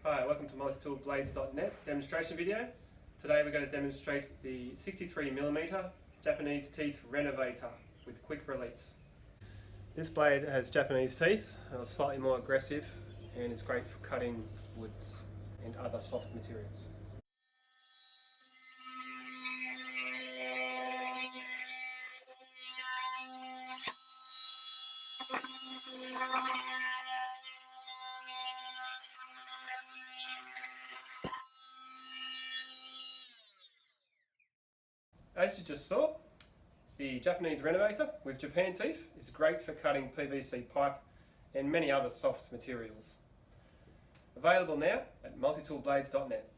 Hi, welcome to multitoolblades.net demonstration video. Today we're going to demonstrate the 63mm Japanese teeth Renovator with quick release. This blade has Japanese teeth, slightly more aggressive, and it's great for cutting woods and other soft materials. As you just saw, the Japanese Renovator with Japan teeth is great for cutting PVC pipe and many other soft materials. Available now at multitoolblades.net.